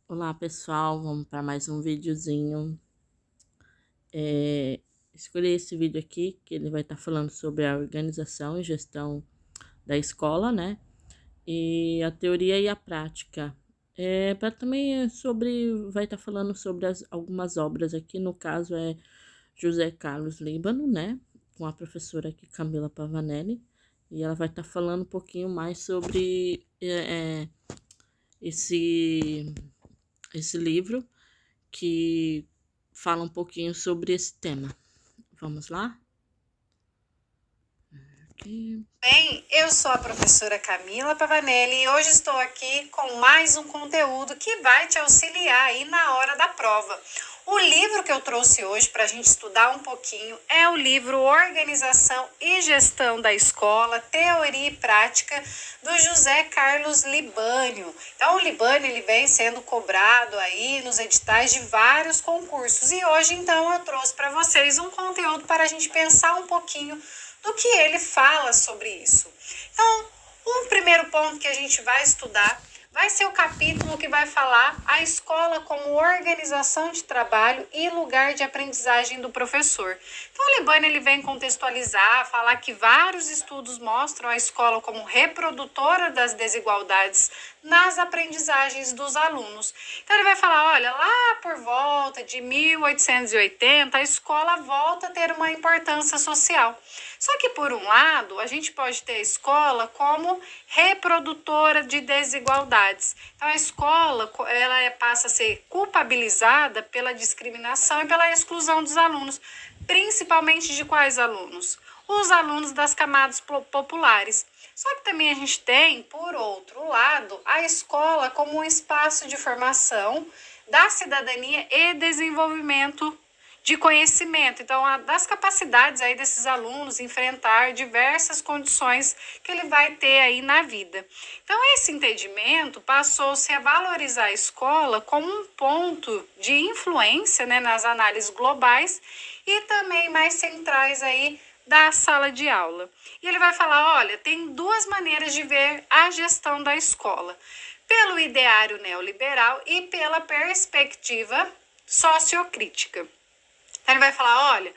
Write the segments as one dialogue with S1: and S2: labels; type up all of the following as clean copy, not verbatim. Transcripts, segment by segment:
S1: Olá pessoal, vamos para mais um videozinho. Escolhi esse vídeo aqui, que ele vai estar falando sobre a organização e gestão da escola, né? E a teoria e a prática. Para também vai estar falando sobre algumas obras aqui, no caso é José Carlos Líbano, né? Com a professora aqui, Camila Pavanelli. E ela vai estar falando um pouquinho mais sobre esse, esse livro que fala um pouquinho sobre esse tema. Vamos lá? Aqui.
S2: Bem, eu sou a professora Camila Pavanelli e hoje estou aqui com mais um conteúdo que vai te auxiliar aí na hora da prova. O livro que eu trouxe hoje para a gente estudar um pouquinho é o livro Organização e Gestão da Escola, Teoria e Prática, do José Carlos Libânio. Então, o Libânio ele vem sendo cobrado aí nos editais de vários concursos e hoje, então, eu trouxe para vocês um conteúdo para a gente pensar um pouquinho do que ele fala sobre isso. Então, um primeiro ponto que a gente vai estudar vai ser o capítulo que vai falar a escola como organização de trabalho e lugar de aprendizagem do professor. Então, o Libânio ele vem contextualizar, falar que vários estudos mostram a escola como reprodutora das desigualdades nas aprendizagens dos alunos. Então, ele vai falar, olha, lá por volta de 1880, a escola volta a ter uma importância social. Só que, por um lado, a gente pode ter a escola como reprodutora de desigualdades. Então, a escola ela passa a ser culpabilizada pela discriminação e pela exclusão dos alunos, principalmente de quais alunos? Os alunos das camadas populares. Só que também a gente tem, por outro lado, a escola como um espaço de formação da cidadania e desenvolvimento de conhecimento, então das capacidades aí desses alunos enfrentar diversas condições que ele vai ter aí na vida. Então esse entendimento passou-se a valorizar a escola como um ponto de influência, né, nas análises globais e também mais centrais aí da sala de aula. E ele vai falar, olha, tem duas maneiras de ver a gestão da escola: pelo ideário neoliberal e pela perspectiva sociocrítica. Então ele vai falar, olha,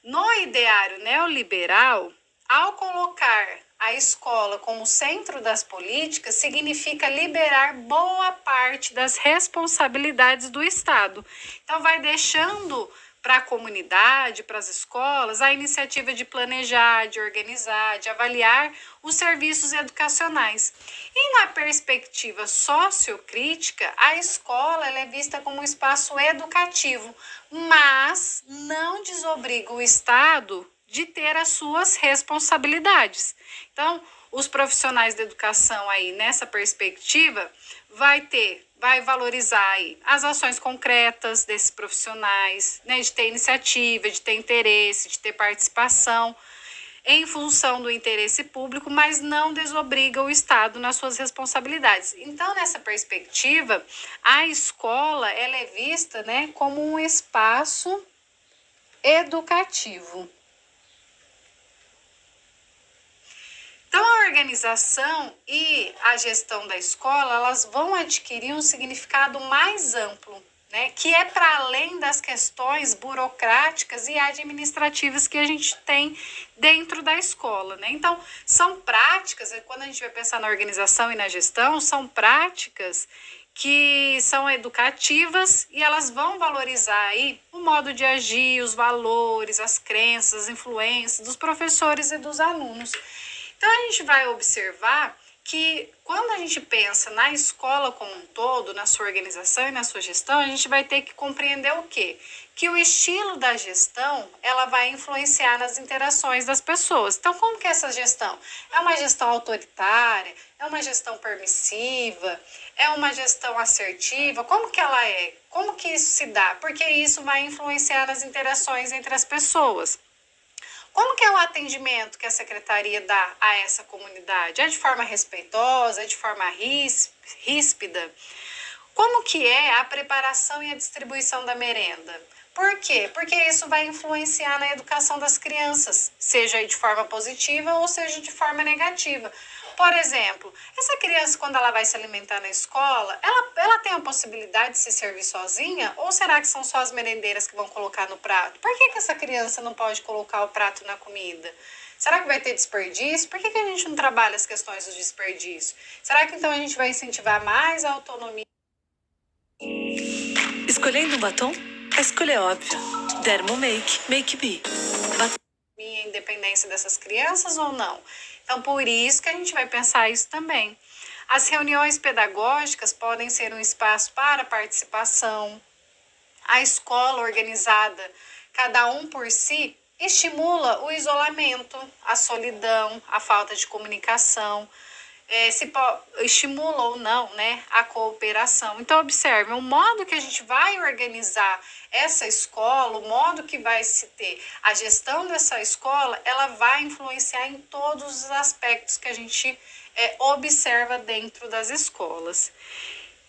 S2: no ideário neoliberal, ao colocar a escola como centro das políticas, significa liberar boa parte das responsabilidades do Estado. Então vai deixando para a comunidade, para as escolas, a iniciativa de planejar, de organizar, de avaliar os serviços educacionais. E na perspectiva sociocrítica, a escola ela é vista como um espaço educativo, mas não desobriga o Estado de ter as suas responsabilidades. Então, os profissionais da educação aí nessa perspectiva vai valorizar aí as ações concretas desses profissionais, né, de ter iniciativa, de ter interesse, de ter participação em função do interesse público, mas não desobriga o Estado nas suas responsabilidades. Então, nessa perspectiva, a escola ela é vista, né, como um espaço educativo. Então, a organização e a gestão da escola, elas vão adquirir um significado mais amplo, né, que é para além das questões burocráticas e administrativas que a gente tem dentro da escola, né? Então, são práticas, quando a gente vai pensar na organização e na gestão, são práticas que são educativas e elas vão valorizar aí o modo de agir, os valores, as crenças, as influências dos professores e dos alunos. Então, a gente vai observar que quando a gente pensa na escola como um todo, na sua organização e na sua gestão, a gente vai ter que compreender o quê? Que o estilo da gestão, ela vai influenciar nas interações das pessoas. Então, como que é essa gestão? É uma gestão autoritária? É uma gestão permissiva? É uma gestão assertiva? Como que ela é? Como que isso se dá? Porque isso vai influenciar nas interações entre as pessoas. Como que é o atendimento que a secretaria dá a essa comunidade? É de forma respeitosa, é de forma ríspida? Como que é a preparação e a distribuição da merenda? Por quê? Porque isso vai influenciar na educação das crianças, seja de forma positiva ou seja de forma negativa. Por exemplo, essa criança, quando ela vai se alimentar na escola, ela tem a possibilidade de se servir sozinha? Ou será que são só as merendeiras que vão colocar no prato? Por que essa criança não pode colocar o prato na comida? Será que vai ter desperdício? Por que a gente não trabalha as questões do desperdício? Será que então a gente vai incentivar mais a autonomia?
S3: Escolhendo um batom? A escolha é óbvia. Dermo Make Me.
S2: A independência dessas crianças ou não? Então, por isso que a gente vai pensar isso também. As reuniões pedagógicas podem ser um espaço para participação. A escola organizada, cada um por si, estimula o isolamento, a solidão, a falta de comunicação, estimula ou não, né, a cooperação. Então, observe, o modo que a gente vai organizar essa escola, o modo que vai se ter a gestão dessa escola, ela vai influenciar em todos os aspectos que a gente observa dentro das escolas.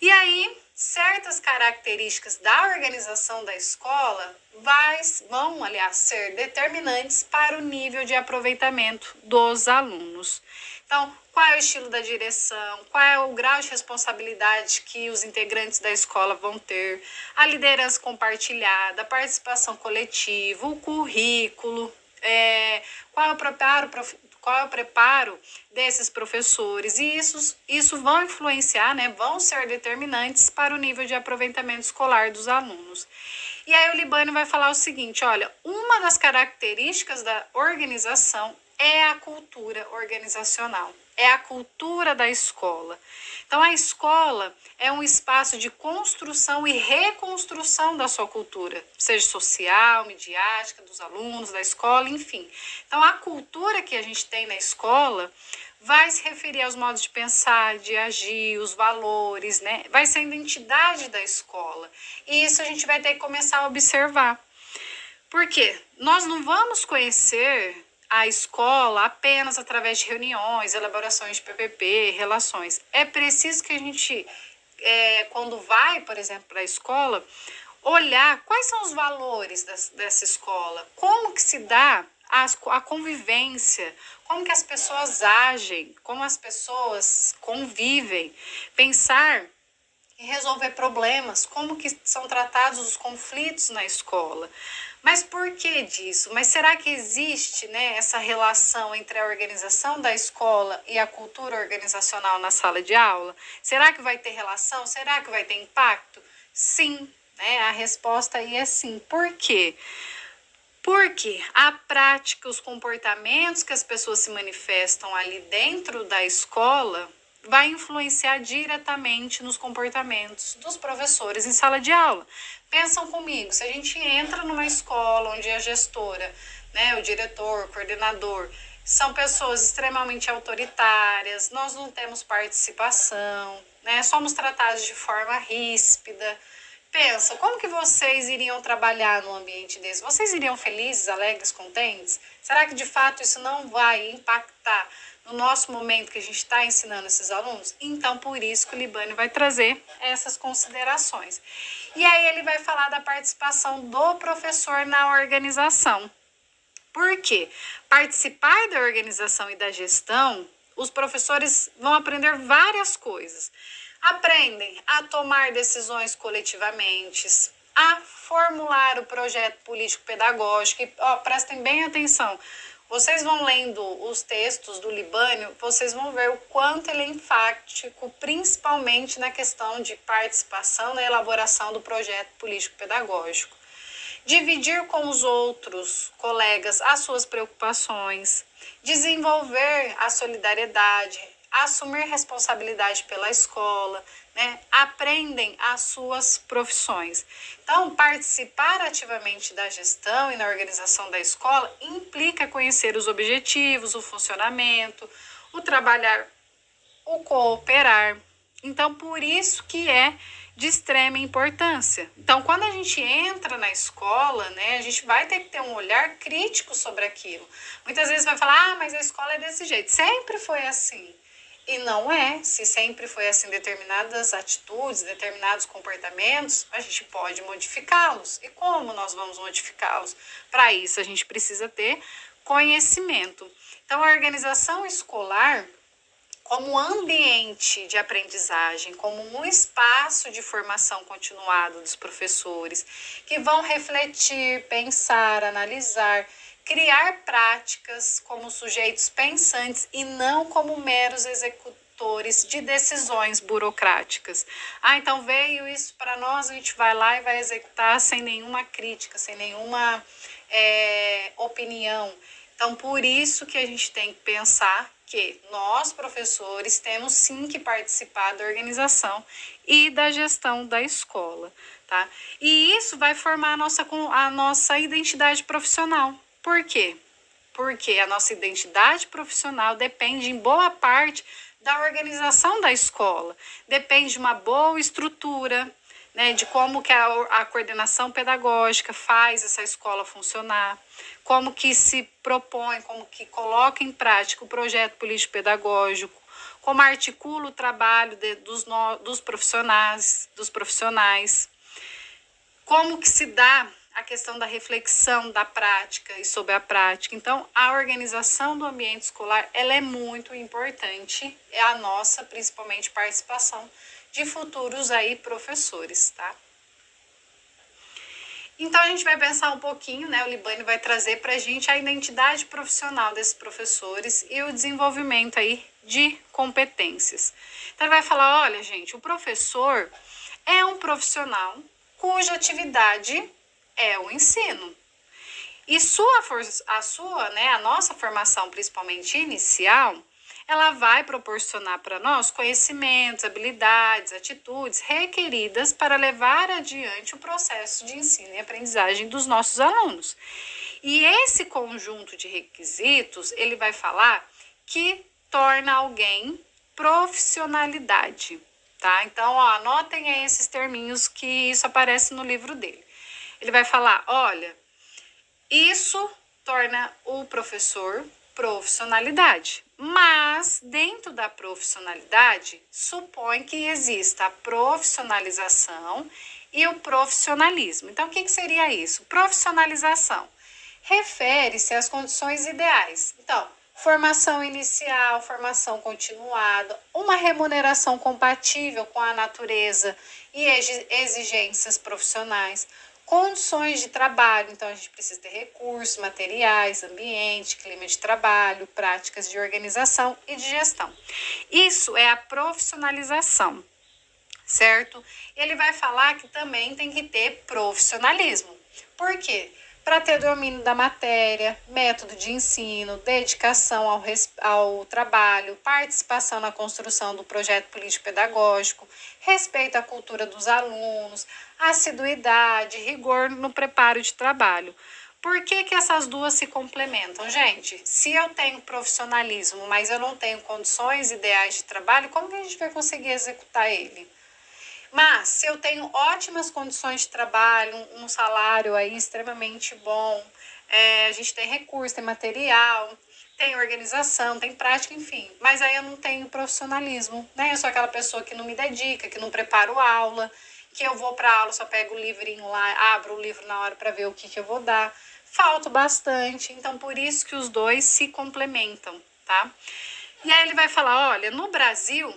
S2: E aí, certas características da organização da escola vão, aliás, ser determinantes para o nível de aproveitamento dos alunos. Então, qual é o estilo da direção, qual é o grau de responsabilidade que os integrantes da escola vão ter, a liderança compartilhada, a participação coletiva, o currículo, qual é o preparo desses professores, e isso vão influenciar, né, vão ser determinantes para o nível de aproveitamento escolar dos alunos. E aí o Libânio vai falar o seguinte, olha, uma das características da organização é a cultura organizacional, é a cultura da escola. Então, a escola é um espaço de construção e reconstrução da sua cultura, seja social, midiática, dos alunos, da escola, enfim. Então, a cultura que a gente tem na escola vai se referir aos modos de pensar, de agir, os valores, né? Vai ser a identidade da escola. E isso a gente vai ter que começar a observar. Por quê? Nós não vamos conhecer a escola apenas através de reuniões, elaborações de PPP, relações. É preciso que a gente, quando vai, por exemplo, para a escola, olhar quais são os valores dessa escola, como que se dá a convivência, como que as pessoas agem, como as pessoas convivem, pensar e resolver problemas, como que são tratados os conflitos na escola. Mas por que disso? Mas será que existe, né, essa relação entre a organização da escola e a cultura organizacional na sala de aula? Será que vai ter relação? Será que vai ter impacto? Sim, né? A resposta aí é sim. Por quê? Porque a prática, os comportamentos que as pessoas se manifestam ali dentro da escola vai influenciar diretamente nos comportamentos dos professores em sala de aula. Pensam comigo, se a gente entra numa escola onde a gestora, né, o diretor, o coordenador, são pessoas extremamente autoritárias, nós não temos participação, né, somos tratados de forma ríspida. Pensa, como que vocês iriam trabalhar num ambiente desse? Vocês iriam felizes, alegres, contentes? Será que de fato isso não vai impactar no nosso momento que a gente está ensinando esses alunos? Então, por isso que o Libânio vai trazer essas considerações. E aí ele vai falar da participação do professor na organização. Por quê? Participar da organização e da gestão, os professores vão aprender várias coisas. Aprendem a tomar decisões coletivamente, a formular o projeto político-pedagógico. E, prestem bem atenção, vocês vão lendo os textos do Libânio, vocês vão ver o quanto ele é enfático, principalmente na questão de participação na elaboração do projeto político-pedagógico. Dividir com os outros colegas as suas preocupações, desenvolver a solidariedade, assumir responsabilidade pela escola, né? Aprendem as suas profissões. Então, participar ativamente da gestão e na organização da escola implica conhecer os objetivos, o funcionamento, o trabalhar, o cooperar. Então, por isso que é de extrema importância. Então, quando a gente entra na escola, né, a gente vai ter que ter um olhar crítico sobre aquilo. Muitas vezes vai falar, mas a escola é desse jeito. Sempre foi assim. E não é. Se sempre foi assim, determinadas atitudes, determinados comportamentos, a gente pode modificá-los. E como nós vamos modificá-los? Para isso, a gente precisa ter conhecimento. Então, a organização escolar, como ambiente de aprendizagem, como um espaço de formação continuada dos professores, que vão refletir, pensar, analisar, criar práticas como sujeitos pensantes e não como meros executores de decisões burocráticas. Então veio isso para nós, a gente vai lá e vai executar sem nenhuma crítica, sem nenhuma opinião. Então, por isso que a gente tem que pensar que nós, professores, temos sim que participar da organização e da gestão da escola, tá? E isso vai formar a nossa identidade profissional. Por quê? Porque a nossa identidade profissional depende, em boa parte, da organização da escola. Depende de uma boa estrutura, né, de como que a coordenação pedagógica faz essa escola funcionar, como que se propõe, como que coloca em prática o projeto político-pedagógico, como articula o trabalho dos profissionais, como que se dá a questão da reflexão da prática e sobre a prática. Então, a organização do ambiente escolar, ela é muito importante, é a nossa, principalmente, participação de futuros aí professores, tá? Então, a gente vai pensar um pouquinho, né? O Libânio vai trazer para a gente a identidade profissional desses professores e o desenvolvimento aí de competências. Então, ele vai falar, olha, gente, o professor é um profissional cuja atividade é o ensino. E a nossa formação, principalmente inicial, ela vai proporcionar para nós conhecimentos, habilidades, atitudes requeridas para levar adiante o processo de ensino e aprendizagem dos nossos alunos. E esse conjunto de requisitos, ele vai falar que torna alguém profissionalidade, tá? Então, anotem aí esses terminhos que isso aparece no livro dele. Ele vai falar, olha, isso torna o professor profissionalidade, mas dentro da profissionalidade supõe que exista a profissionalização e o profissionalismo. Então, o que seria isso? Profissionalização refere-se às condições ideais. Então, formação inicial, formação continuada, uma remuneração compatível com a natureza e exigências profissionais, condições de trabalho, então a gente precisa ter recursos, materiais, ambiente, clima de trabalho, práticas de organização e de gestão. Isso é a profissionalização, certo? Ele vai falar que também tem que ter profissionalismo. Por quê? Para ter domínio da matéria, método de ensino, dedicação ao trabalho, participação na construção do projeto político-pedagógico, respeito à cultura dos alunos, assiduidade, rigor no preparo de trabalho. Por que essas duas se complementam? Gente, se eu tenho profissionalismo, mas eu não tenho condições ideais de trabalho, como que a gente vai conseguir executar ele? Mas se eu tenho ótimas condições de trabalho, um salário aí extremamente bom, a gente tem recurso, tem material, tem organização, tem prática, enfim. Mas aí eu não tenho profissionalismo, né? Eu sou aquela pessoa que não me dedica, que não preparo aula, que eu vou para aula, só pego o livrinho lá, abro o livro na hora para ver o que eu vou dar. Falta bastante, então por isso que os dois se complementam, tá? E aí ele vai falar, olha, no Brasil,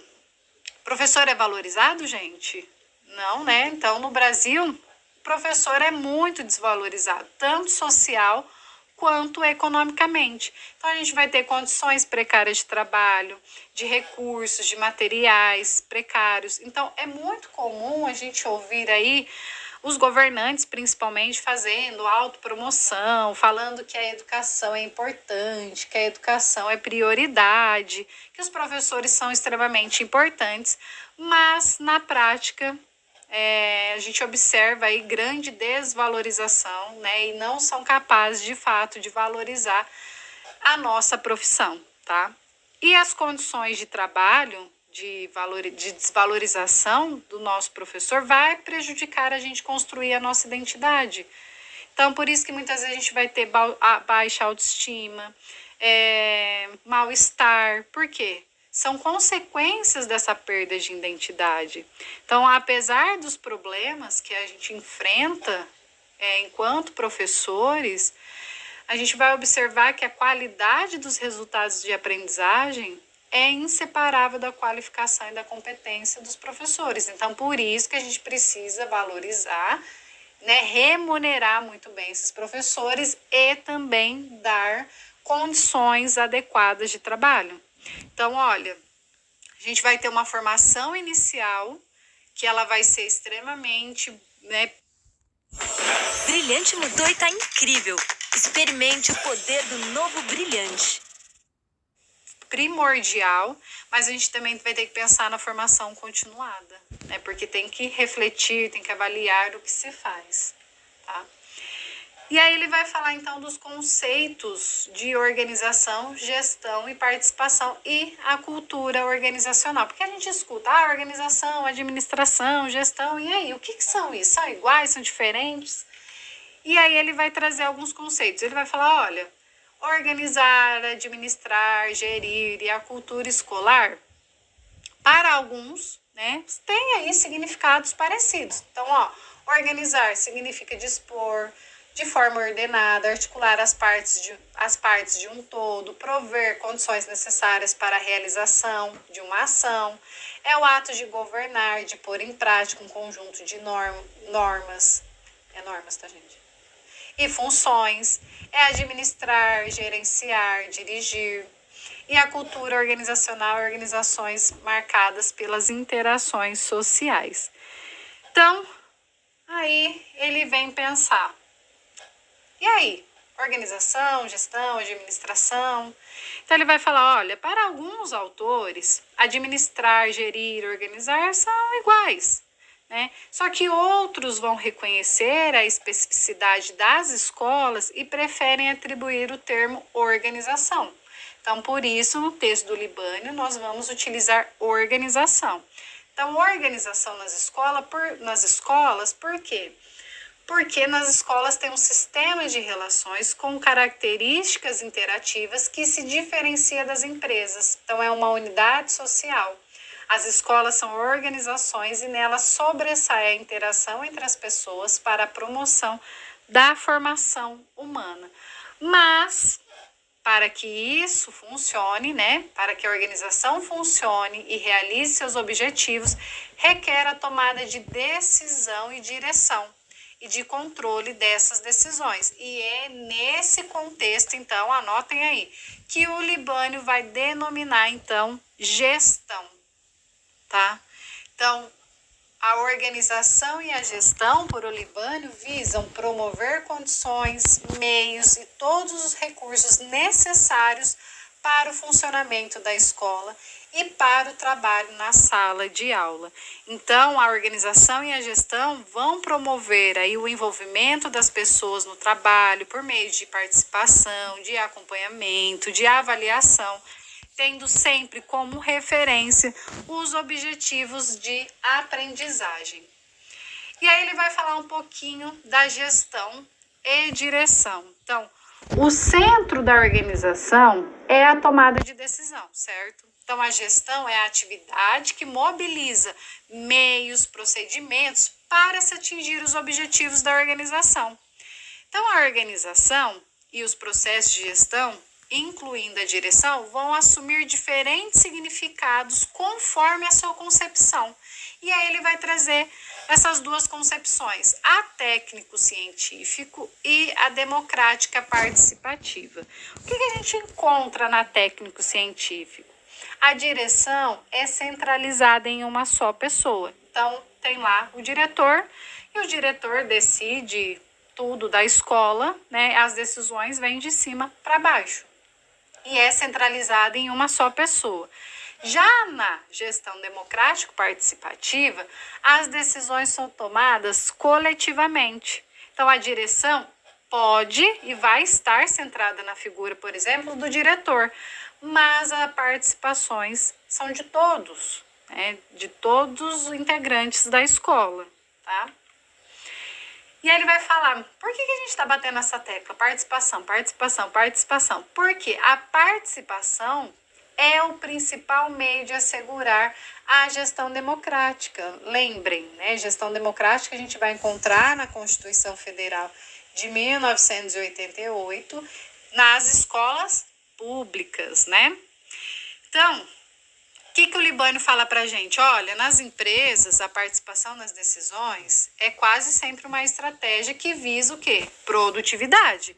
S2: professor é valorizado, gente? Não, né? Então, no Brasil, o professor é muito desvalorizado, tanto social quanto economicamente. Então, a gente vai ter condições precárias de trabalho, de recursos, de materiais precários. Então, é muito comum a gente ouvir aí os governantes, principalmente, fazendo autopromoção, falando que a educação é importante, que a educação é prioridade, que os professores são extremamente importantes, mas, na prática, a gente observa aí grande desvalorização, né, e não são capazes, de fato, de valorizar a nossa profissão, tá? E as condições de trabalho, de desvalorização do nosso professor vai prejudicar a gente construir a nossa identidade. Então, por isso que muitas vezes a gente vai ter baixa autoestima, mal-estar. Por quê? São consequências dessa perda de identidade. Então, apesar dos problemas que a gente enfrenta enquanto professores, a gente vai observar que a qualidade dos resultados de aprendizagem é inseparável da qualificação e da competência dos professores. Então, por isso que a gente precisa valorizar, né, remunerar muito bem esses professores e também dar condições adequadas de trabalho. Então, olha, a gente vai ter uma formação inicial que ela vai ser extremamente, né,
S3: Brilhante mudou e tá incrível. Experimente o poder do novo Brilhante.
S2: primordial, mas a gente também vai ter que pensar na formação continuada, né? Porque tem que refletir, tem que avaliar o que se faz, tá? E aí ele vai falar então dos conceitos de organização, gestão e participação e a cultura organizacional. Porque a gente escuta organização, administração, gestão, e aí, o que são isso? São iguais, são diferentes? E aí ele vai trazer alguns conceitos. Ele vai falar, olha, organizar, administrar, gerir e a cultura escolar, para alguns, né, tem aí significados parecidos. Então, ó, organizar significa dispor de forma ordenada, articular as partes de um todo, prover condições necessárias para a realização de uma ação. É o ato de governar, de pôr em prática um conjunto de normas. É normas, tá, gente? E funções, é administrar, gerenciar, dirigir. E a cultura organizacional, organizações marcadas pelas interações sociais. Então, aí ele vem pensar. E aí? Organização, gestão, administração. Então ele vai falar, olha, para alguns autores, administrar, gerir, organizar são iguais. Né? Só que outros vão reconhecer a especificidade das escolas e preferem atribuir o termo organização. Então, por isso, no texto do Libânio, nós vamos utilizar organização. Então, organização nas escolas, por quê? Porque nas escolas tem um sistema de relações com características interativas que se diferencia das empresas. Então, é uma unidade social. As escolas são organizações e nelas sobressai a interação entre as pessoas para a promoção da formação humana. Mas, para que isso funcione, né, para que a organização funcione e realize seus objetivos, requer a tomada de decisão e direção e de controle dessas decisões. E é nesse contexto, então, anotem aí, que o Libânio vai denominar, então, gestão. Tá? Então, a organização e a gestão por Olibânio visam promover condições, meios e todos os recursos necessários para o funcionamento da escola e para o trabalho na sala de aula. Então, a organização e a gestão vão promover aí o envolvimento das pessoas no trabalho por meio de participação, de acompanhamento, de avaliação, tendo sempre como referência os objetivos de aprendizagem. E aí ele vai falar um pouquinho da gestão e direção. Então, o centro da organização é a tomada de decisão, certo? Então, a gestão é a atividade que mobiliza meios, procedimentos para se atingir os objetivos da organização. Então, a organização e os processos de gestão, incluindo a direção, vão assumir diferentes significados conforme a sua concepção. E aí ele vai trazer essas duas concepções, a técnico-científico e a democrática participativa. O que a gente encontra na técnico-científico? A direção é centralizada em uma só pessoa. Então, tem lá o diretor, e o diretor decide tudo da escola, né? As decisões vêm de cima para baixo. E é centralizada em uma só pessoa. Já na gestão democrático-participativa, as decisões são tomadas coletivamente. Então, a direção pode e vai estar centrada na figura, por exemplo, do diretor, mas as participações são de todos, né? De todos os integrantes da escola, tá? E aí ele vai falar, por que a gente está batendo essa tecla? Participação, participação, participação. Porque a participação é o principal meio de assegurar a gestão democrática. Lembrem, né? Gestão democrática a gente vai encontrar na Constituição Federal de 1988, nas escolas públicas, né? Então, que o Libânio fala para a gente? Olha, nas empresas, a participação nas decisões é quase sempre uma estratégia que visa o quê? Produtividade.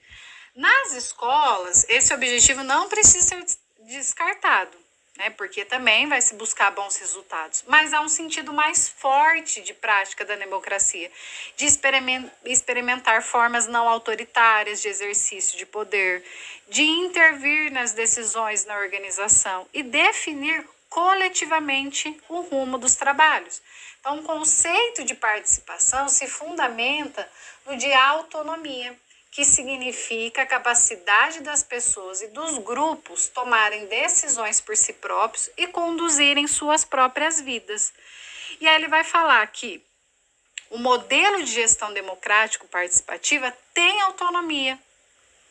S2: Nas escolas, esse objetivo não precisa ser descartado, né? Porque também vai se buscar bons resultados. Mas há um sentido mais forte de prática da democracia, de experimentar formas não autoritárias de exercício de poder, de intervir nas decisões na organização e definir coletivamente o rumo dos trabalhos. Então, o conceito de participação se fundamenta no de autonomia, que significa a capacidade das pessoas e dos grupos tomarem decisões por si próprios e conduzirem suas próprias vidas. E aí ele vai falar que o modelo de gestão democrático participativa tem autonomia,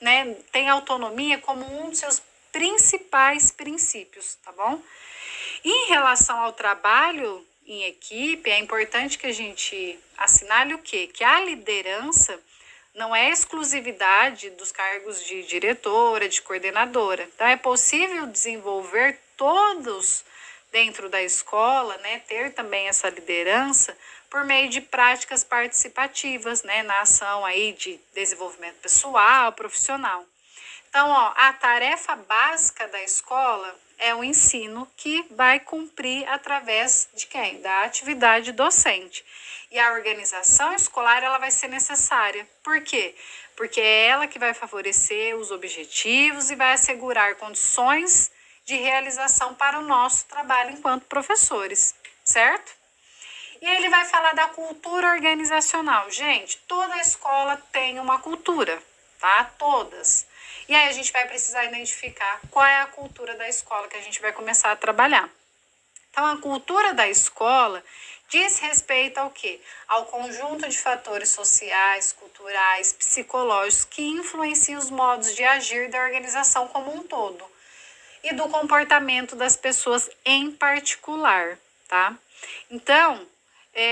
S2: né? Tem autonomia como um dos seus principais princípios, tá bom? Em relação ao trabalho em equipe, é importante que a gente assinale o quê? Que a liderança não é exclusividade dos cargos de diretora, de coordenadora. Então, é possível desenvolver todos dentro da escola, né, ter também essa liderança por meio de práticas participativas, né, na ação aí de desenvolvimento pessoal, profissional. Então, a tarefa básica da escola é o ensino que vai cumprir através de quem? Da atividade docente. E a organização escolar ela vai ser necessária. Por quê? Porque é ela que vai favorecer os objetivos e vai assegurar condições de realização para o nosso trabalho enquanto professores, certo? E aí ele vai falar da cultura organizacional. Gente, toda escola tem uma cultura, tá? Todas. E aí a gente vai precisar identificar qual é a cultura da escola que a gente vai começar a trabalhar. Então, a cultura da escola diz respeito ao quê? Ao conjunto de fatores sociais, culturais, psicológicos que influenciam os modos de agir da organização como um todo e do comportamento das pessoas em particular, tá? Então,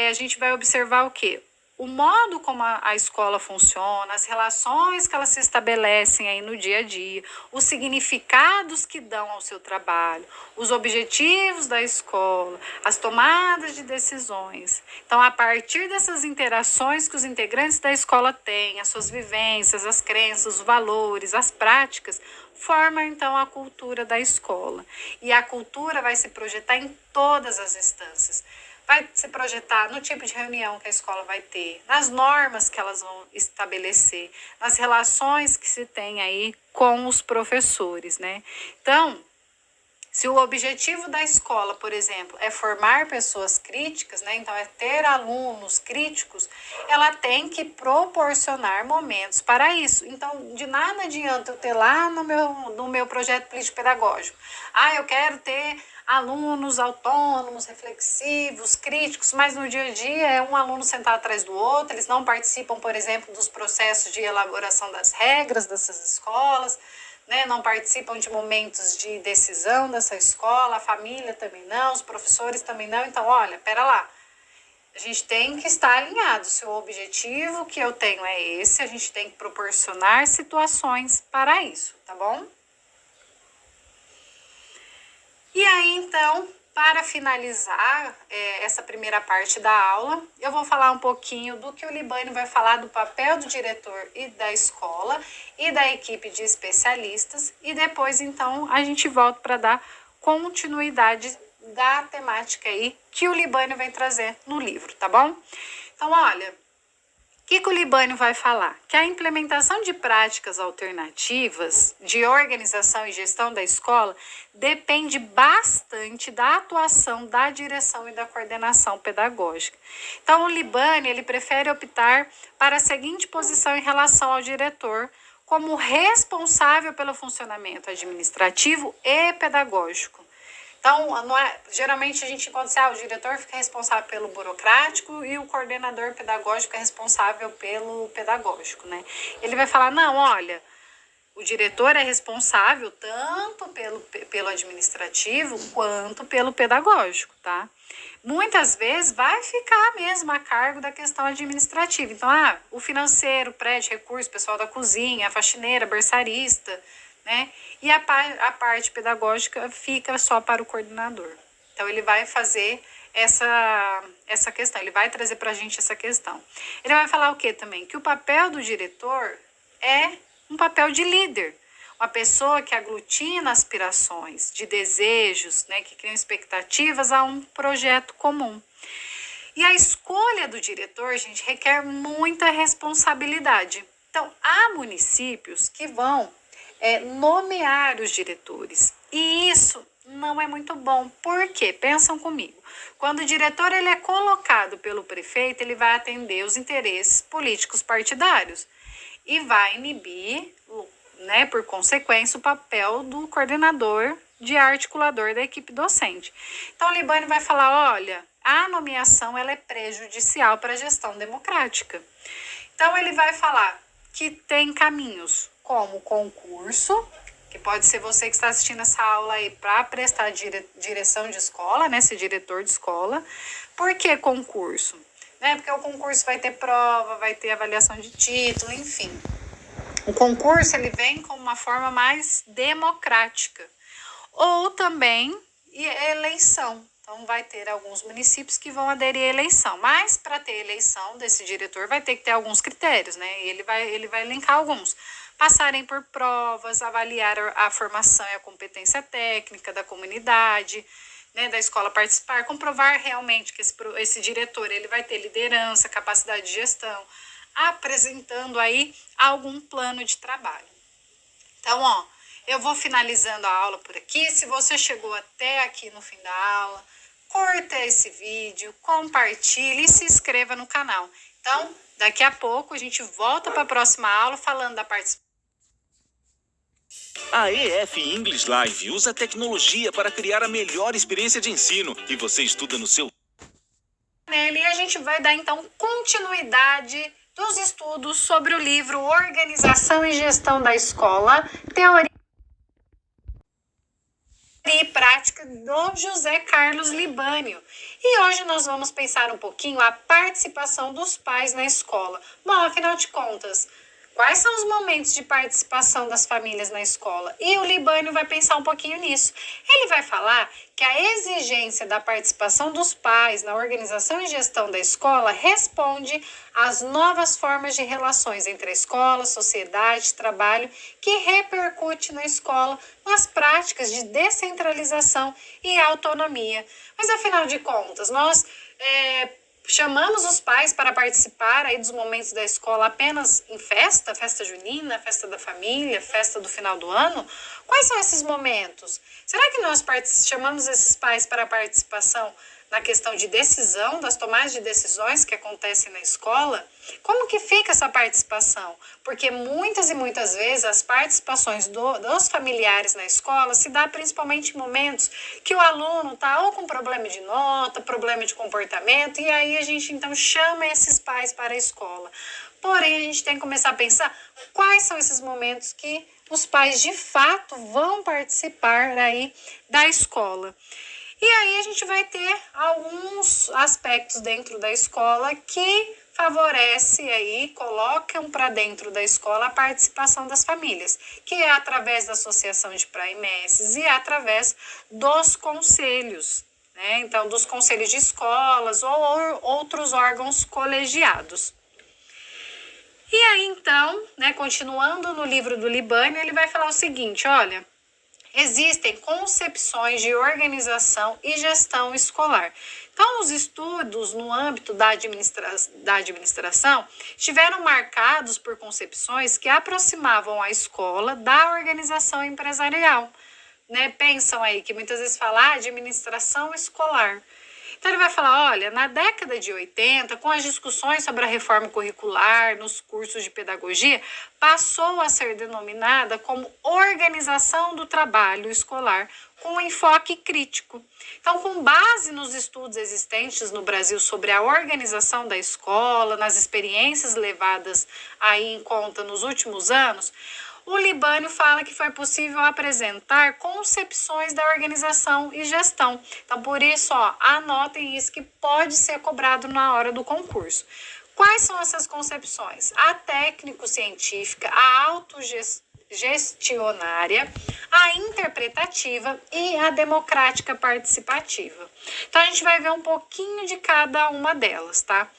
S2: a gente vai observar o quê? O modo como a escola funciona, as relações que elas se estabelecem aí no dia a dia, os significados que dão ao seu trabalho, os objetivos da escola, as tomadas de decisões. Então, a partir dessas interações que os integrantes da escola têm, as suas vivências, as crenças, os valores, as práticas, forma então a cultura da escola. E a cultura vai se projetar em todas as instâncias. Vai se projetar no tipo de reunião que a escola vai ter, nas normas que elas vão estabelecer, nas relações que se tem aí com os professores, né? Então, se o objetivo da escola, por exemplo, é formar pessoas críticas, né? Então é ter alunos críticos, ela tem que proporcionar momentos para isso. Então, de nada adianta eu ter lá no meu projeto político-pedagógico. Eu quero ter alunos autônomos, reflexivos, críticos, mas no dia a dia é um aluno sentado atrás do outro, eles não participam, por exemplo, dos processos de elaboração das regras dessas escolas, né? Não participam de momentos de decisão dessa escola, a família também não, os professores também não. Então, olha, pera lá, a gente tem que estar alinhado. Se o objetivo que eu tenho é esse, a gente tem que proporcionar situações para isso, tá bom? E aí, então, para finalizar essa primeira parte da aula, eu vou falar um pouquinho do que o Libânio vai falar do papel do diretor e da escola e da equipe de especialistas. E depois, então, a gente volta para dar continuidade da temática aí que o Libânio vem trazer no livro, tá bom? Então, olha, o que o Libânio vai falar? Que a implementação de práticas alternativas de organização e gestão da escola depende bastante da atuação da direção e da coordenação pedagógica. Então, o Libânio ele prefere optar para a seguinte posição em relação ao diretor como responsável pelo funcionamento administrativo e pedagógico. Então, geralmente a gente encontra o diretor fica responsável pelo burocrático e o coordenador pedagógico é responsável pelo pedagógico, né? Ele vai falar, não, olha, o diretor é responsável tanto pelo administrativo quanto pelo pedagógico, tá? Muitas vezes vai ficar mesmo a cargo da questão administrativa. Então, o financeiro, prédio, recurso, pessoal da cozinha, a faxineira, berçarista, né? E a parte pedagógica fica só para o coordenador. Então, ele vai fazer essa questão, ele vai trazer para a gente essa questão. Ele vai falar o quê também? Que o papel do diretor é um papel de líder, uma pessoa que aglutina aspirações, de desejos, né, que criam expectativas a um projeto comum. E a escolha do diretor, gente, requer muita responsabilidade. Então, há municípios que vão nomear os diretores. E isso não é muito bom. Por quê? Pensam comigo. Quando o diretor ele é colocado pelo prefeito, ele vai atender os interesses políticos partidários e vai inibir, né, por consequência, o papel do coordenador de articulador da equipe docente. Então, o Libânio vai falar, olha, a nomeação ela é prejudicial para a gestão democrática. Então, ele vai falar que tem caminhos como concurso, que pode ser você que está assistindo essa aula aí para prestar direção de escola, né, ser diretor de escola. Por que concurso? Né, porque o concurso vai ter prova, vai ter avaliação de título, enfim. O concurso ele vem como uma forma mais democrática. Ou também eleição. Então, vai ter alguns municípios que vão aderir à eleição. Mas, para ter eleição desse diretor, vai ter que ter alguns critérios, né? E ele vai elencar alguns. Passarem por provas, avaliar a formação e a competência técnica da comunidade, né, da escola participar, comprovar realmente que esse diretor ele vai ter liderança, capacidade de gestão, apresentando aí algum plano de trabalho. Então, ó, eu vou finalizando a aula por aqui. Se você chegou até aqui no fim da aula, curta esse vídeo, compartilhe e se inscreva no canal. Então, daqui a pouco a gente volta para a próxima aula falando da participação.
S4: A EF English Live usa tecnologia para criar a melhor experiência de ensino e você estuda no seu...
S2: E a gente vai dar então continuidade dos estudos sobre o livro Organização e Gestão da Escola, Teoria e Prática do José Carlos Libânio. E hoje nós vamos pensar um pouquinho a participação dos pais na escola. Bom, afinal de contas, quais são os momentos de participação das famílias na escola? E o Libânio vai pensar um pouquinho nisso. Ele vai falar que a exigência da participação dos pais na organização e gestão da escola responde às novas formas de relações entre a escola, sociedade, trabalho, que repercute na escola nas práticas de descentralização e autonomia. Mas, afinal de contas, nós chamamos os pais para participar aí dos momentos da escola apenas em festa junina, festa da família, festa do final do ano? Quais são esses momentos? Será que nós chamamos esses pais para participação na questão de decisão, das tomadas de decisões que acontecem na escola? Como que fica essa participação? Porque muitas e muitas vezes as participações dos familiares na escola se dá principalmente em momentos que o aluno está ou com problema de nota, problema de comportamento, e aí a gente então chama esses pais para a escola. Porém, a gente tem que começar a pensar quais são esses momentos que os pais de fato vão participar aí da escola. E aí a gente vai ter alguns aspectos dentro da escola que favorece aí, colocam para dentro da escola a participação das famílias, que é através da associação de praimesses e através dos conselhos, né? Então, dos conselhos de escolas ou outros órgãos colegiados. E aí, então, né, continuando no livro do Libânio, ele vai falar o seguinte, olha, existem concepções de organização e gestão escolar. Então, os estudos no âmbito da administração estiveram marcados por concepções que aproximavam a escola da organização empresarial. Né? Pensam aí que muitas vezes fala administração escolar. Então, ele vai falar, olha, na década de 80, com as discussões sobre a reforma curricular nos cursos de pedagogia, passou a ser denominada como organização do trabalho escolar, com enfoque crítico. Então, com base nos estudos existentes no Brasil sobre a organização da escola, nas experiências levadas aí em conta nos últimos anos, o Libânio fala que foi possível apresentar concepções da organização e gestão. Então, por isso, anotem isso que pode ser cobrado na hora do concurso. Quais são essas concepções? A técnico-científica, a autogestão gestionária, a interpretativa e a democrática participativa. Então, a gente vai ver um pouquinho de cada uma delas, tá?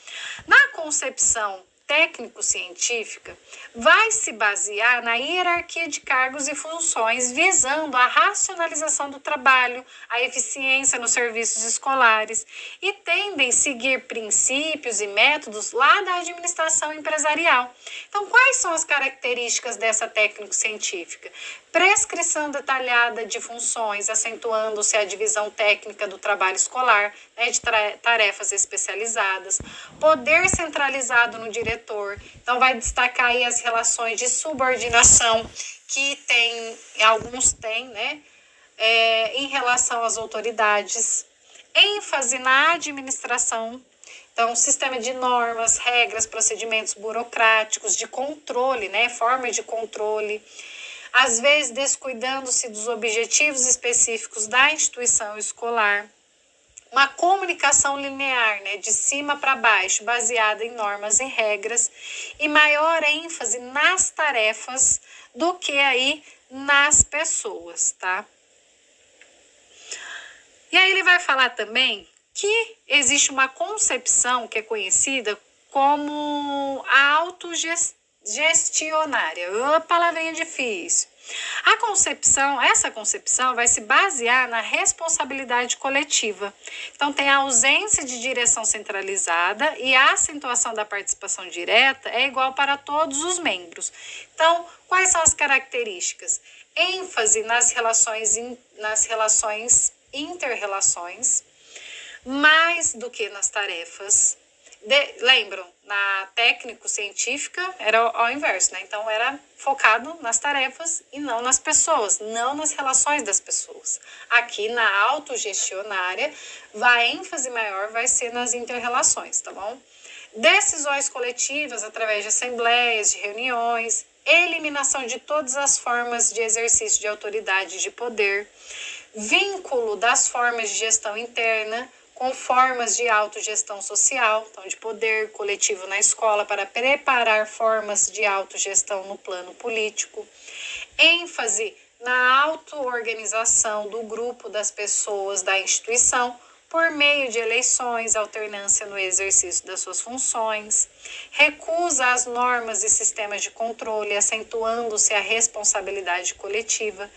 S2: Na concepção técnico-científica, vai se basear na hierarquia de cargos e funções, visando a racionalização do trabalho, a eficiência nos serviços escolares, e tendem a seguir princípios e métodos lá da administração empresarial. Então, quais são as características dessa técnico-científica? Prescrição detalhada de funções, acentuando-se a divisão técnica do trabalho escolar, né, de tarefas especializadas, poder centralizado no diretor, então vai destacar aí as relações de subordinação que alguns têm, né, em relação às autoridades, ênfase na administração, então sistema de normas, regras, procedimentos burocráticos, de controle, né, formas de controle, às vezes descuidando-se dos objetivos específicos da instituição escolar, uma comunicação linear, né, de cima para baixo, baseada em normas e regras, e maior ênfase nas tarefas do que aí nas pessoas, tá? E aí ele vai falar também que existe uma concepção que é conhecida como a autogestionária. Palavrinha difícil. Essa concepção vai se basear na responsabilidade coletiva. Então, tem a ausência de direção centralizada e a acentuação da participação direta é igual para todos os membros. Então, quais são as características? ênfase nas relações, inter-relações, mais do que nas tarefas. Lembram, na técnico-científica era ao inverso, né? Então era focado nas tarefas e não nas pessoas, não nas relações das pessoas. Aqui na autogestionária, a ênfase maior vai ser nas inter-relações, tá bom? Decisões coletivas através de assembleias, de reuniões, eliminação de todas as formas de exercício de autoridade e de poder, vínculo das formas de gestão interna com formas de autogestão social, então de poder coletivo na escola para preparar formas de autogestão no plano político, ênfase na auto-organização do grupo das pessoas da instituição por meio de eleições, alternância no exercício das suas funções, recusa às normas e sistemas de controle, acentuando-se a responsabilidade coletiva,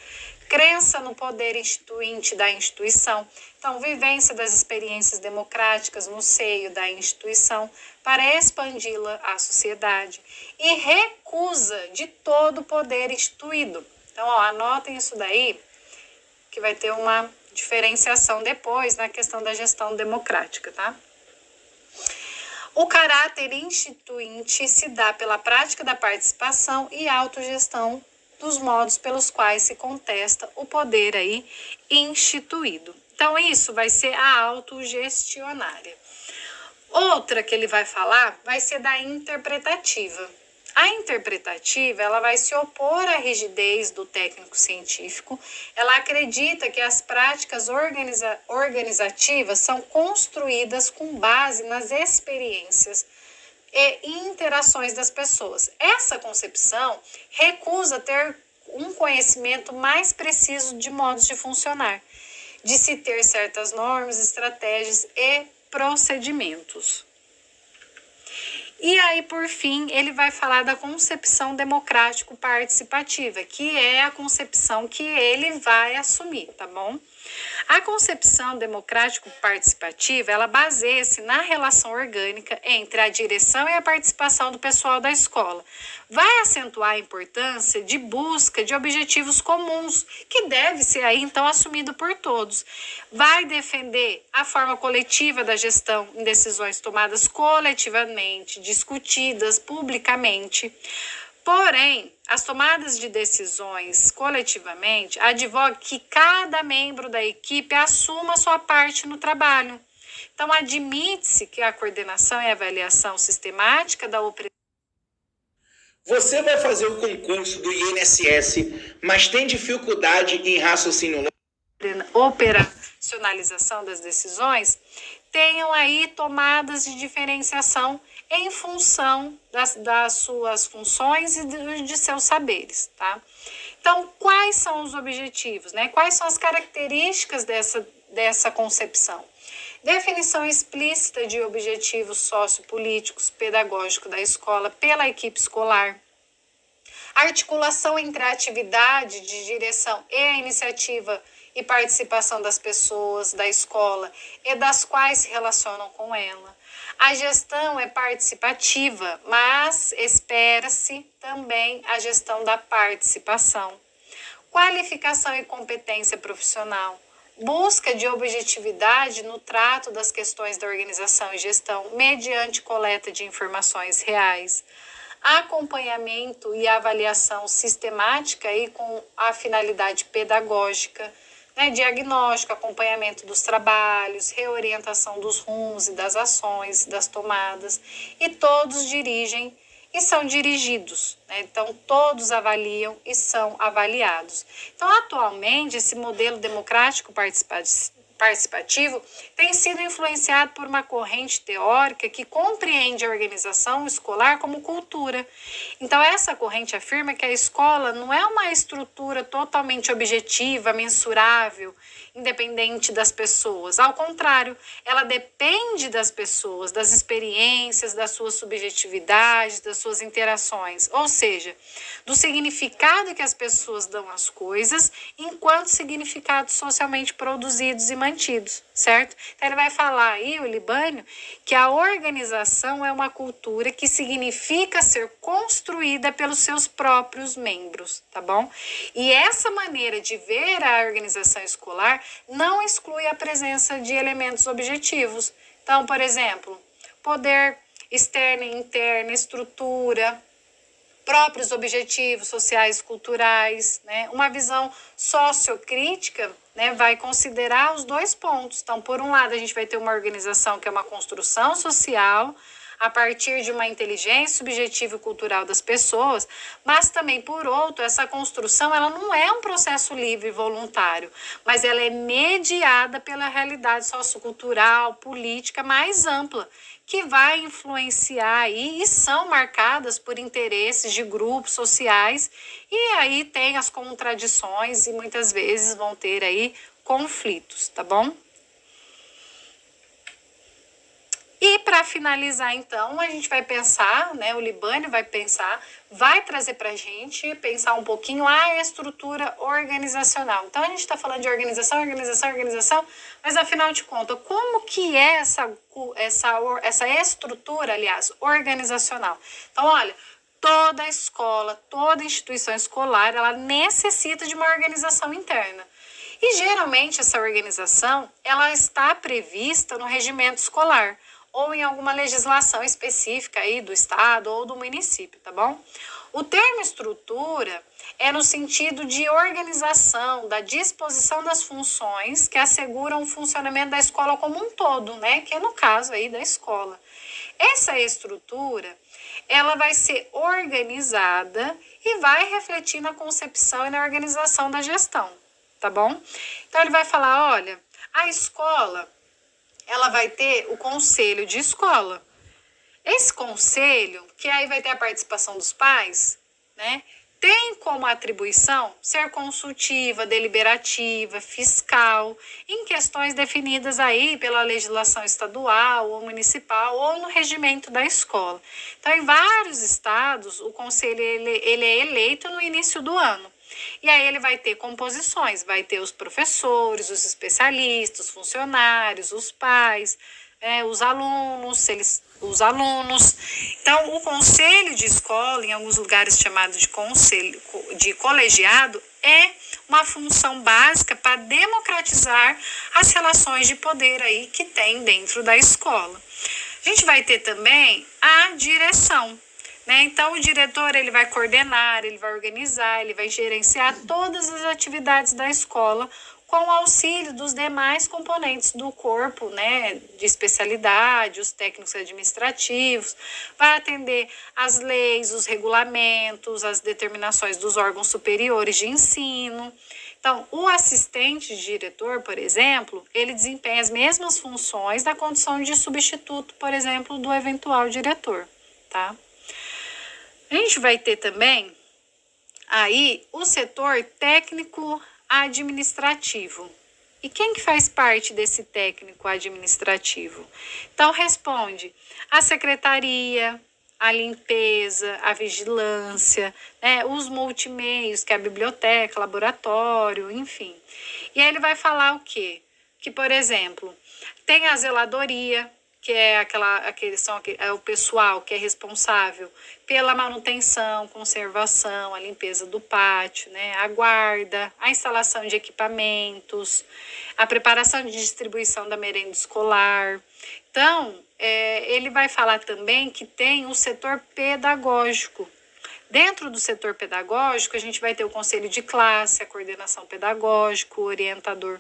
S2: crença no poder instituinte da instituição, então vivência das experiências democráticas no seio da instituição para expandi-la à sociedade e recusa de todo o poder instituído. Então, anotem isso daí, que vai ter uma diferenciação depois na questão da gestão democrática, tá? O caráter instituinte se dá pela prática da participação e autogestão dos modos pelos quais se contesta o poder aí instituído. Então, isso vai ser a autogestionária. Outra que ele vai falar vai ser da interpretativa. A interpretativa, ela vai se opor à rigidez do técnico científico. Ela acredita que as práticas organizativas são construídas com base nas experiências e interações das pessoas. Essa concepção recusa ter um conhecimento mais preciso de modos de funcionar, de se ter certas normas, estratégias e procedimentos. E aí, por fim, ele vai falar da concepção democrático-participativa, que é a concepção que ele vai assumir, tá bom? A concepção democrático-participativa, ela baseia-se na relação orgânica entre a direção e a participação do pessoal da escola. Vai acentuar a importância de busca de objetivos comuns, que deve ser aí, então, assumido por todos. Vai defender a forma coletiva da gestão em decisões tomadas coletivamente, discutidas publicamente. Porém, as tomadas de decisões coletivamente advogam que cada membro da equipe assuma sua parte no trabalho. Então, admite-se que a coordenação e avaliação sistemática da
S5: Você vai fazer o concurso do INSS, mas tem dificuldade em raciocínio
S2: operacionalização das decisões, tenham aí tomadas de diferenciação em função das suas funções e de seus saberes, tá? Então, quais são os objetivos, né? Quais são as características dessa concepção? Definição explícita de objetivos sociopolíticos pedagógicos da escola pela equipe escolar. Articulação entre a atividade de direção e a iniciativa e participação das pessoas da escola e das quais se relacionam com ela. A gestão é participativa, mas espera-se também a gestão da participação. Qualificação e competência profissional. Busca de objetividade no trato das questões da organização e gestão mediante coleta de informações reais. Acompanhamento e avaliação sistemática e com a finalidade pedagógica, né? Diagnóstico, acompanhamento dos trabalhos, reorientação dos rumos e das ações, das tomadas, e todos dirigem e são dirigidos, né? Então todos avaliam e são avaliados. Então atualmente esse modelo democrático participativo tem sido influenciado por uma corrente teórica que compreende a organização escolar como cultura. Então essa corrente afirma que a escola não é uma estrutura totalmente objetiva, mensurável, independente das pessoas. Ao contrário, ela depende das pessoas, das experiências, das suas subjetividades, das suas interações, ou seja, do significado que as pessoas dão às coisas enquanto significados socialmente produzidos e mantidos, certo? Então ele vai falar aí, o Libânio, que a organização é uma cultura que significa ser construída pelos seus próprios membros, tá bom? E essa maneira de ver a organização escolar não exclui a presença de elementos objetivos. Então, por exemplo, poder externo e interno, estrutura, próprios objetivos sociais, culturais, né? Uma visão sociocrítica, né, vai considerar os dois pontos. Então, por um lado, a gente vai ter uma organização que é uma construção social a partir de uma inteligência subjetiva e cultural das pessoas, mas também, por outro, essa construção ela não é um processo livre e voluntário, mas ela é mediada pela realidade sociocultural, política mais ampla, que vai influenciar aí e são marcadas por interesses de grupos sociais, e aí tem as contradições e muitas vezes vão ter aí conflitos, tá bom? E para finalizar, então, a gente vai pensar, né, o Libânio vai pensar, vai trazer para a gente pensar um pouquinho a estrutura organizacional. Então, a gente está falando de organização, mas afinal de contas, como que é essa estrutura, aliás, organizacional? Então, olha, toda escola, toda instituição escolar, ela necessita de uma organização interna. E, geralmente, essa organização, ela está prevista no regimento escolar, ou em alguma legislação específica aí do estado ou do município, tá bom? O termo estrutura é no sentido de organização, da disposição das funções que asseguram o funcionamento da escola como um todo, né? Que é no caso aí da escola. Essa estrutura, ela vai ser organizada e vai refletir na concepção e na organização da gestão, tá bom? Então ele vai falar, olha, a escola ela vai ter o conselho de escola. Esse conselho, que aí vai ter a participação dos pais, né, tem como atribuição ser consultiva, deliberativa, fiscal, em questões definidas aí pela legislação estadual ou municipal ou no regimento da escola. Então, em vários estados, o conselho ele é eleito no início do ano. E aí ele vai ter composições, vai ter os professores, os especialistas, os funcionários, os pais, os alunos, Então, o conselho de escola, em alguns lugares chamado de conselho de colegiado, é uma função básica para democratizar as relações de poder aí que tem dentro da escola. A gente vai ter também a direção. Então, o diretor ele vai coordenar, ele vai organizar, ele vai gerenciar todas as atividades da escola com o auxílio dos demais componentes do corpo, né, de especialidade, os técnicos administrativos, vai atender as leis, os regulamentos, as determinações dos órgãos superiores de ensino. Então, o assistente de diretor, por exemplo, ele desempenha as mesmas funções na condição de substituto, por exemplo, do eventual diretor, tá? A gente vai ter também aí o setor técnico administrativo. E quem que faz parte desse técnico administrativo? Então, responde a secretaria, a limpeza, a vigilância, né, os multimeios, que é a biblioteca, laboratório, enfim. E aí ele vai falar o quê? Que, por exemplo, tem a zeladoria, que é é o pessoal que é responsável pela manutenção, conservação, a limpeza do pátio, né? A guarda, a instalação de equipamentos, a preparação de distribuição da merenda escolar. Então, ele vai falar também que tem o setor pedagógico. Dentro do setor pedagógico, a gente vai ter o conselho de classe, a coordenação pedagógica, o orientador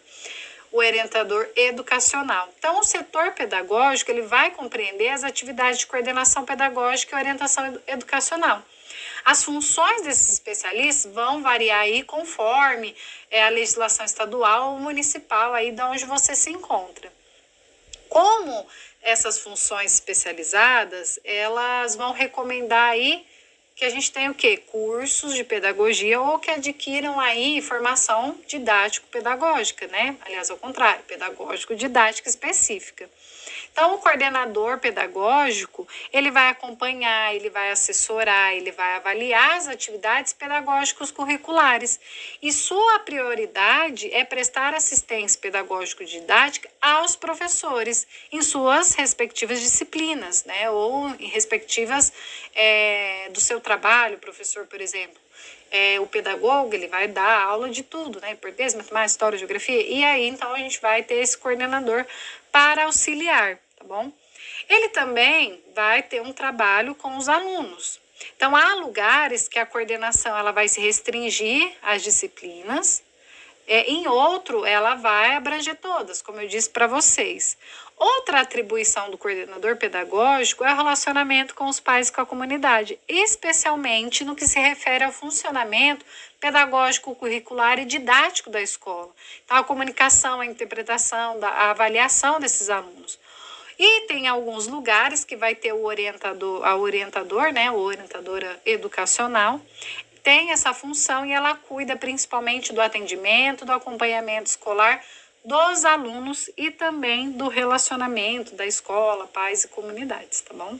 S2: educacional. Então, o setor pedagógico ele vai compreender as atividades de coordenação pedagógica e orientação educacional. As funções desses especialistas vão variar aí conforme a legislação estadual ou municipal aí de onde você se encontra. Como essas funções especializadas, elas vão recomendar aí que a gente tenha o quê? Cursos de pedagogia ou que adquiram aí formação didático-pedagógica, né? Aliás, ao contrário, pedagógico-didática específica. Então, o coordenador pedagógico, ele vai acompanhar, ele vai assessorar, ele vai avaliar as atividades pedagógicas curriculares. E sua prioridade é prestar assistência pedagógico-didática aos professores em suas respectivas disciplinas, né? Ou em respectivas do seu trabalho, professor, por exemplo. O pedagogo, ele vai dar aula de tudo, né? Português, matemática, história, geografia. E aí, então, a gente vai ter esse coordenador para auxiliar, tá bom? Ele também vai ter um trabalho com os alunos. Então, há lugares que a coordenação ela vai se restringir às disciplinas, em outro, ela vai abranger todas, como eu disse para vocês. Outra atribuição do coordenador pedagógico é o relacionamento com os pais e com a comunidade, especialmente no que se refere ao funcionamento pedagógico, curricular e didático da escola. Então, a comunicação, a interpretação, a avaliação desses alunos. E tem alguns lugares que vai ter o orientador, né, ou orientadora educacional, tem essa função e ela cuida principalmente do atendimento, do acompanhamento escolar dos alunos e também do relacionamento da escola, pais e comunidades, tá bom?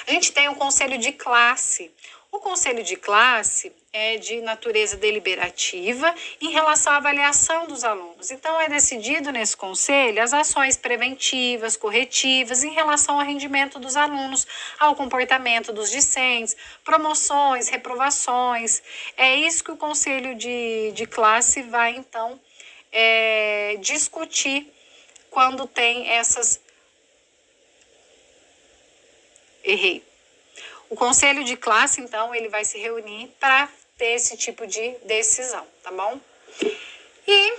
S2: A gente tem o conselho de classe. O conselho de classe é de natureza deliberativa em relação à avaliação dos alunos. Então, é decidido nesse conselho as ações preventivas, corretivas em relação ao rendimento dos alunos, ao comportamento dos discentes, promoções, reprovações. É isso que o conselho de classe vai, então, discutir quando tem essas... O conselho de classe, então, ele vai se reunir para ter esse tipo de decisão, tá bom? E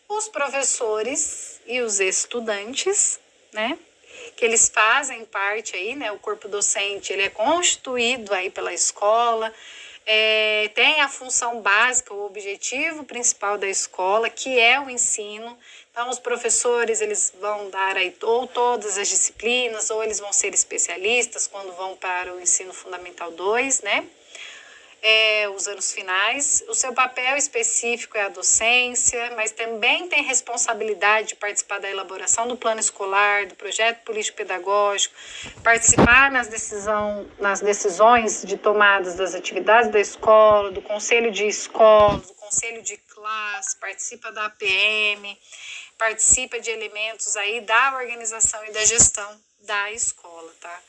S2: os professores e os estudantes, né, que eles fazem parte aí, né, o corpo docente, ele é constituído aí pela escola, tem a função básica, o objetivo principal da escola, que é o ensino. Então, os professores, eles vão dar aí ou todas as disciplinas, ou eles vão ser especialistas quando vão para o ensino fundamental 2, né? Os anos finais. O seu papel específico é a docência, mas também tem responsabilidade de participar da elaboração do plano escolar, do projeto político-pedagógico, participar nas decisões de tomadas das atividades da escola, do conselho de escola, do conselho de classe, participa da APM, participa de elementos aí da organização e da gestão da escola, tá?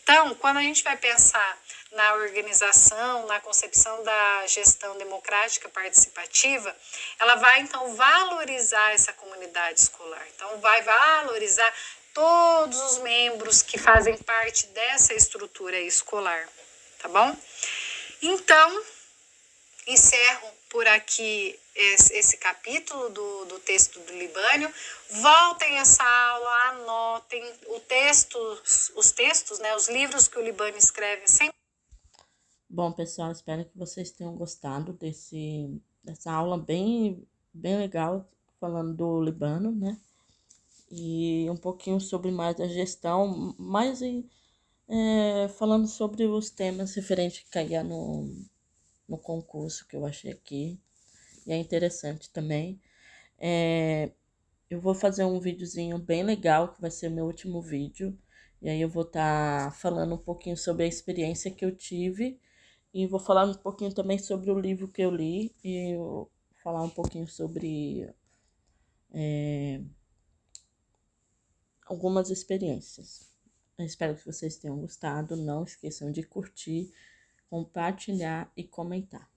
S2: Então, quando a gente vai pensar na organização, na concepção da gestão democrática participativa, ela vai, então, valorizar essa comunidade escolar. Então, vai valorizar todos os membros que fazem parte dessa estrutura escolar, tá bom? Então, encerro por aqui esse capítulo do texto do Libânio. Voltem essa aula, anotem os textos, né, os livros que o Libânio escreve sempre.
S1: Bom, pessoal, espero que vocês tenham gostado desse dessa aula bem legal, falando do Líbano, né? E um pouquinho sobre mais a gestão, falando sobre os temas referentes que caía no concurso que eu achei aqui. E é interessante também. Eu vou fazer um videozinho bem legal, que vai ser meu último vídeo. E aí eu vou estar falando um pouquinho sobre a experiência que eu tive. E vou falar um pouquinho também sobre o livro que eu li. E falar um pouquinho sobre algumas experiências. Eu espero que vocês tenham gostado. Não esqueçam de curtir, compartilhar e comentar.